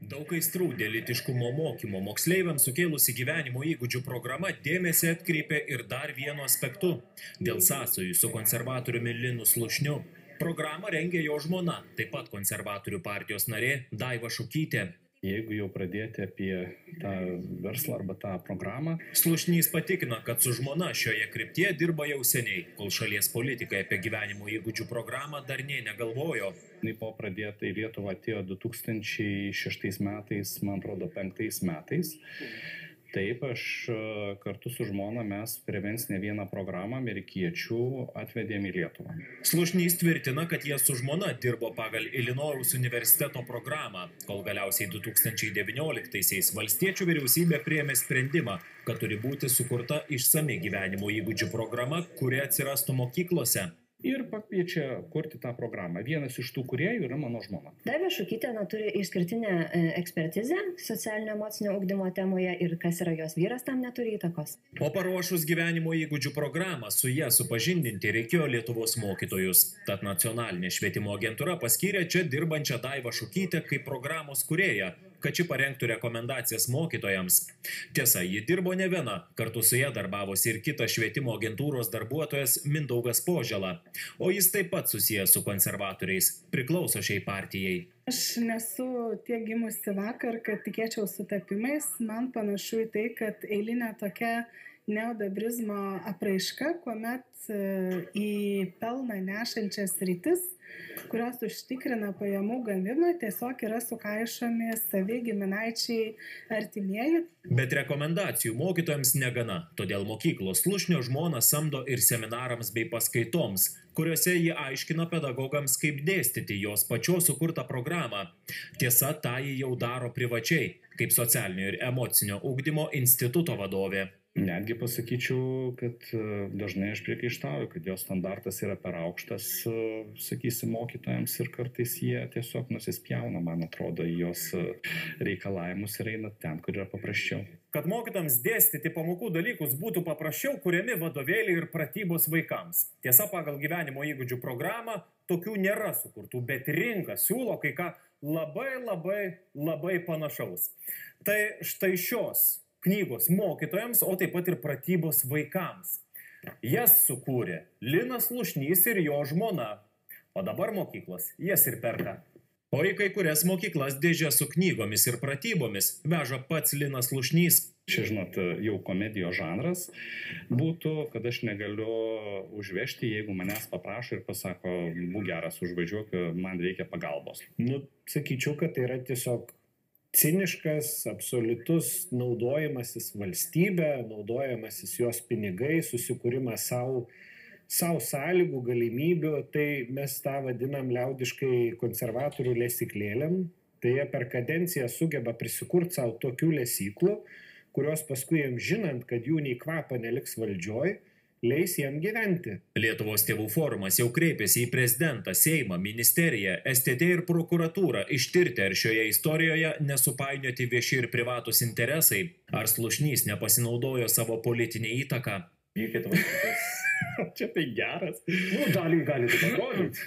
Daug aistrų dėl lytiškumo mokymo moksleiviams sukėlusi gyvenimo įgūdžių programa dėmesį atkreipė ir dar vienu aspektu – dėl sąsajų su konservatoriumi Linu Slušniu. Programą rengė jo žmona, taip pat konservatorių partijos narė Daiva Šukytė. Jeigu jau pradėti apie tą verslą arba tą programą. Slušnys patikina, kad su žmona šioje kryptyje dirba jau seniai, kol šalies politikai apie gyvenimo įgūdžių programą dar nė negalvojo. Jinai buvo pradėta į Lietuvą atėjo 2006 metais, man atrodo 2005 metais. Taip, aš kartu su žmona mes prevencinę vieną programą amerikiečių atvedėm į Lietuvą. Slušnys tvirtina, kad jie su žmona dirbo pagal Ilinojaus universiteto programą, kol galiausiai 2019-aisiais valstiečių vyriausybė priėmė sprendimą, kad turi būti sukurta išsami gyvenimo įgūdžių programa, kuri atsirastų mokyklose. Ir pakviečia kurti tą programą. Vienas iš tų kūrėjų yra mano žmona. Daiva Šukytė turi išskirtinę ekspertizę socialinio emocinio ugdymo temoje ir kas yra jos vyras, tam neturi įtakos. O paruošus gyvenimo įgūdžių programą, su ją supažindinti reikėjo Lietuvos mokytojus. Tad nacionalinė švietimo agentūra paskyrė čia dirbančią Daivą Šukytę kaip programos kūrėją, kad ši parengtų rekomendacijas mokytojams. Tiesa, ji dirbo ne viena, kartu su ja darbavosi ir kitas švietimo agentūros darbuotojas Mindaugas Požela, o jis taip pat susijęs su konservatoriais, priklauso šiai partijai. Aš nesu tiek gimusi vakar, kad tikėčiau sutapimais, man panašu į tai, kad eilinė tokia neodabrizmo apraiška, kuomet į pelną nešančias sritis, kurios užtikrina pajamų gavimą, tiesiog yra sukaišomi savi giminaičiai artimieji. Bet rekomendacijų mokytojams negana, todėl mokyklos Slušnio žmona samdo ir seminarams bei paskaitoms, kuriuose ji aiškina pedagogams, kaip dėstyti jos pačios sukurtą programą. Tiesa, tą ji jau daro privačiai, kaip socialinio ir emocinio ugdymo instituto vadovė. Netgi pasakyčiau, kad dažnai aš priekaištauju, kad jos standartas yra per aukštas, sakysim, mokytojams ir kartais jie tiesiog nusispjauna, man atrodo, į jos reikalavimus ir eina ten, kur yra paprasčiau. Kad mokytojams dėstyti pamokų dalykus būtų paprasčiau, kuriami vadovėliai ir pratybos vaikams. Tiesa, pagal gyvenimo įgūdžių programą tokių nėra sukurtų, bet rinka siūlo kai ką labai panašaus. Tai štai šios knygos mokytojams, o taip pat ir pratybos vaikams. Jas sukūrė Linas Slušnys ir jo žmona, o dabar mokyklos jas ir perka. O į kai kurias mokyklas dėžę su knygomis ir pratybomis veža pats Linas Slušnys. Čia, žinot, jau komedijos žanras būtų, kad aš negaliu užvežti, jeigu manęs paprašo ir pasako, būk geras, užvažiuok, man reikia pagalbos. Sakyčiau, kad tai yra tiesiog ciniškas, absoliutus naudojimasis valstybė, naudojimasis jos pinigai, susikūrimas savo sąlygų, galimybių, tai mes tą vadinam liaudiškai konservatorių lesyklėlėm. Tai jie per kadenciją sugeba prisikurti savo tokių lesyklų, kurios paskui jiems žinant, kad jų nei kvapą neliks valdžioj, leis jam gyventi. Lietuvos tėvų forumas jau kreipėsi į prezidentą, Seimą, ministeriją, STT ir prokuratūrą ištirti, ar šioje istorijoje nesupainioti vieši ir privatus interesai, ar Slušnys nepasinaudojo savo politinę įtaką. Čia tai geras. Gali taip atrodyti.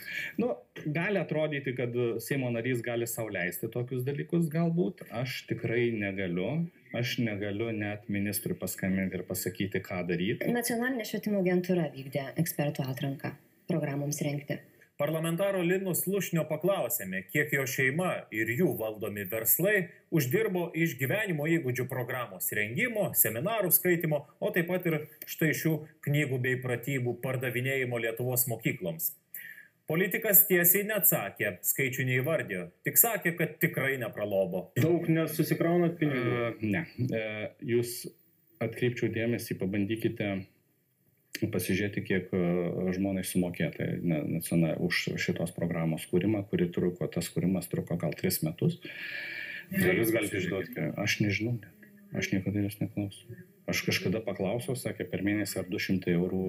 Gali atrodyti, kad Seimo narys gali sau leisti tokius dalykus galbūt. Aš tikrai negaliu. Aš negaliu net ministrui paskambinti ir pasakyti, ką daryti. Nacionalinė švietimo agentūra vykdė ekspertų atranką programoms rengti. Parlamentaro Lino Slušnio paklausėme, kiek jo šeima ir jų valdomi verslai uždirbo iš gyvenimo įgūdžių programos rengimo, seminarų skaitimo, o taip pat ir štai šių knygų bei pratybų pardavinėjimo Lietuvos mokykloms. Politikas tiesiai neatsakė, skaičių neįvardijo, tik sakė, kad tikrai nepralobo. Daug nesusikraunat pinigų? Ne. Jūs atkreipčiau dėmesį, pabandykite pasižiūrėti, kiek žmonai sumokėta už šitos programos kūrimą, tas kūrimas truko gal 3 metus. Ir jūs galite išduoti, aš nežinau, aš niekada jūs neklausiu. Aš kažkada paklausiau, sakė, per mėnesį ar 200 eurų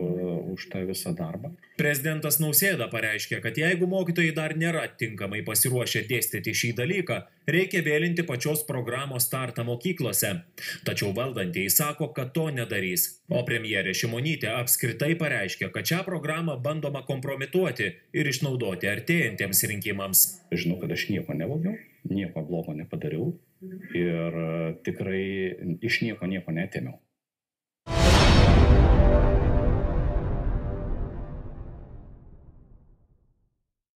už tą visą darbą. Prezidentas Nausėda pareiškė, kad jeigu mokytojai dar nėra tinkamai pasiruošę dėstyti šį dalyką, reikia vėlinti pačios programos startą mokyklose. Tačiau valdantieji sako, kad to nedarys. O premjerė Šimonytė apskritai pareiškė, kad šią programą bandoma kompromituoti ir išnaudoti artėjantiems rinkimams. Žinau, kad aš nieko nevogiau. nieko blogo nepadariau ir tikrai iš nieko netėmiau.